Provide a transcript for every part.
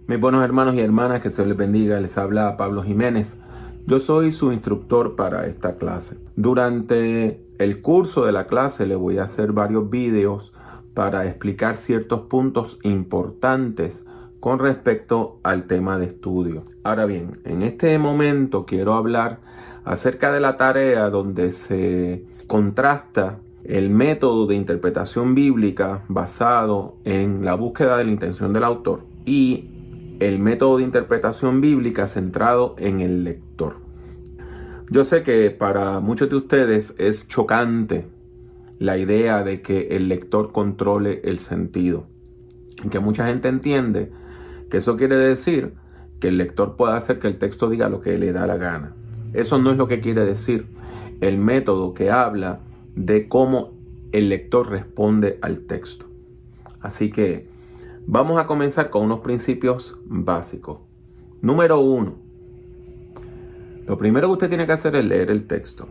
Mis buenos hermanos y hermanas, que se les bendiga, les habla Pablo Jiménez. Yo soy su instructor para esta clase. Durante el curso de la clase le voy a hacer varios videos para explicar ciertos puntos importantes con respecto al tema de estudio. Ahora bien, en este momento quiero hablar acerca de la tarea donde se contrasta el método de interpretación bíblica basado en la búsqueda de la intención del autor y el método de interpretación bíblica centrado en el lector. Yo sé que para muchos de ustedes es chocante la idea de que el lector controle el sentido, y que mucha gente entiende que eso quiere decir que el lector puede hacer que el texto diga lo que le da la gana. Eso no es lo que quiere decir el método que habla de cómo el lector responde al texto. Así que vamos a comenzar con unos principios básicos. Número 1. Lo primero que usted tiene que hacer es leer el texto.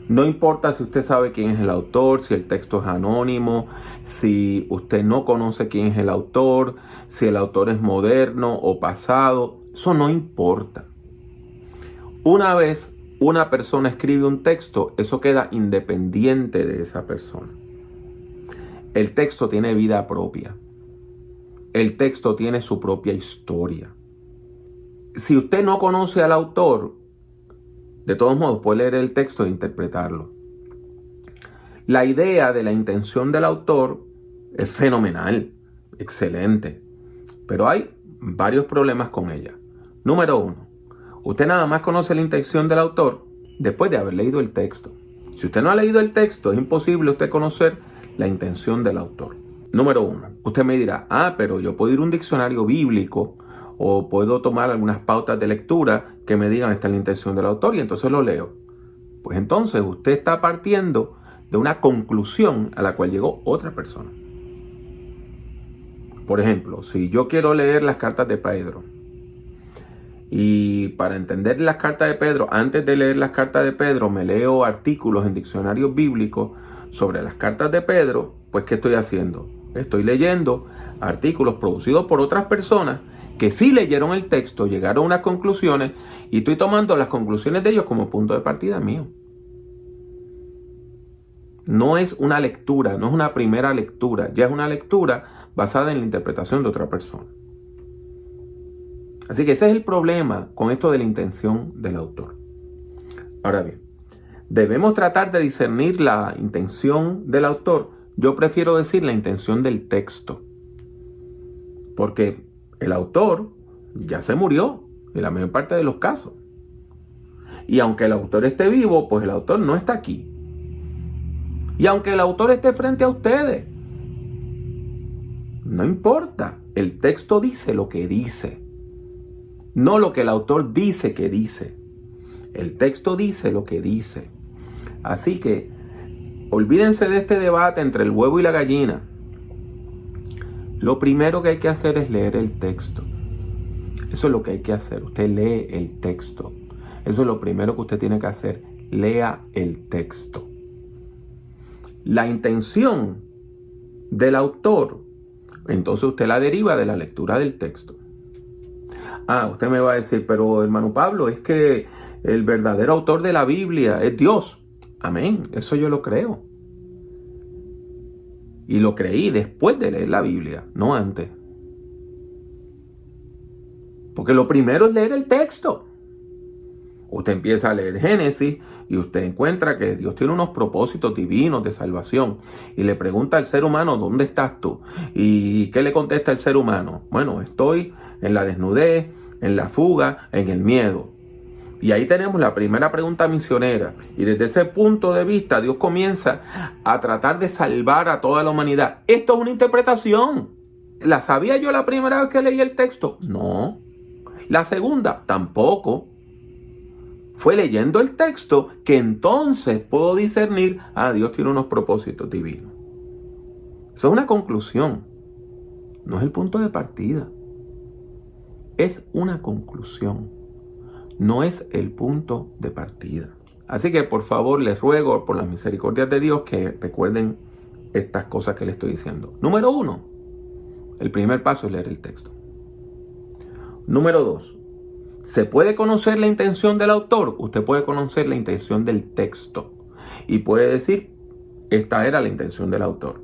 No importa si usted sabe quién es el autor, si el texto es anónimo, si usted no conoce quién es el autor, si el autor es moderno o pasado, eso no importa. Una vez una persona escribe un texto, eso queda independiente de esa persona. El texto tiene vida propia. El texto tiene su propia historia. Si usted no conoce al autor, de todos modos puede leer el texto e interpretarlo. La idea de la intención del autor es fenomenal, excelente, pero hay varios problemas con ella. Número 1, usted nada más conoce la intención del autor después de haber leído el texto. Si usted no ha leído el texto, es imposible usted conocer la intención del autor. Número 1, usted me dirá, pero yo puedo ir a un diccionario bíblico o puedo tomar algunas pautas de lectura que me digan esta es la intención del autor y entonces lo leo. Pues entonces usted está partiendo de una conclusión a la cual llegó otra persona. Por ejemplo, si yo quiero leer las cartas de Pedro y para entender las cartas de Pedro, antes de leer las cartas de Pedro, me leo artículos en diccionarios bíblicos sobre las cartas de Pedro, pues ¿qué estoy haciendo? Estoy leyendo artículos producidos por otras personas que sí leyeron el texto, llegaron a unas conclusiones y estoy tomando las conclusiones de ellos como punto de partida mío. No es una lectura, no es una primera lectura, ya es una lectura basada en la interpretación de otra persona. Así que ese es el problema con esto de la intención del autor. Ahora bien, debemos tratar de discernir la intención del autor. Yo prefiero decir la intención del texto, porque el autor ya se murió en la mayor parte de los casos. Y aunque el autor esté vivo, pues el autor no está aquí. Y aunque el autor esté frente a ustedes, no importa. El texto dice lo que dice, no lo que el autor dice que dice. El texto dice lo que dice. Así que olvídense de este debate entre el huevo y la gallina. Lo primero que hay que hacer es leer el texto. Eso es lo que hay que hacer. Usted lee el texto. Eso es lo primero que usted tiene que hacer. Lea el texto. La intención del autor, entonces usted la deriva de la lectura del texto. Usted me va a decir, pero hermano Pablo, es que el verdadero autor de la Biblia es Dios. Amén. Eso yo lo creo. Y lo creí después de leer la Biblia, no antes. Porque lo primero es leer el texto. Usted empieza a leer Génesis y usted encuentra que Dios tiene unos propósitos divinos de salvación. Y le pregunta al ser humano, ¿dónde estás tú? ¿Y qué le contesta el ser humano? Bueno, estoy en la desnudez, en la fuga, en el miedo. Y ahí tenemos la primera pregunta misionera. Y desde ese punto de vista, Dios comienza a tratar de salvar a toda la humanidad. Esto es una interpretación. ¿La sabía yo la primera vez que leí el texto? No. La segunda, tampoco. Fue leyendo el texto que entonces puedo discernir, Dios tiene unos propósitos divinos. Eso es una conclusión. No es el punto de partida. Es una conclusión. No es el punto de partida. Así que por favor les ruego por las misericordias de Dios que recuerden estas cosas que les estoy diciendo. Número 1, el primer paso es leer el texto. Número 2. ¿Se puede conocer la intención del autor? Usted puede conocer la intención del texto y puede decir, esta era la intención del autor.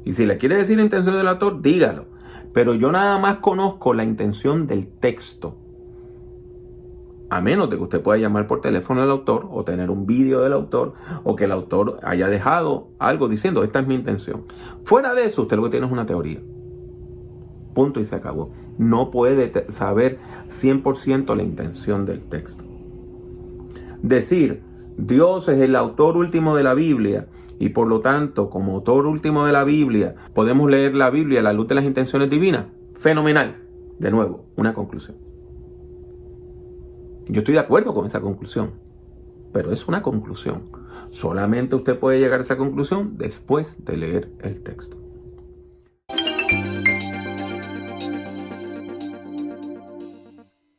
Y si le quiere decir la intención del autor, dígalo. Pero yo nada más conozco la intención del texto. A menos de que usted pueda llamar por teléfono al autor o tener un vídeo del autor o que el autor haya dejado algo diciendo, esta es mi intención. Fuera de eso, usted lo que tiene es una teoría. Punto y se acabó. No puede saber 100% la intención del texto. Decir, Dios es el autor último de la Biblia y por lo tanto, como autor último de la Biblia, podemos leer la Biblia a la luz de las intenciones divinas. Fenomenal. De nuevo, una conclusión. Yo estoy de acuerdo con esa conclusión, pero es una conclusión. Solamente usted puede llegar a esa conclusión después de leer el texto.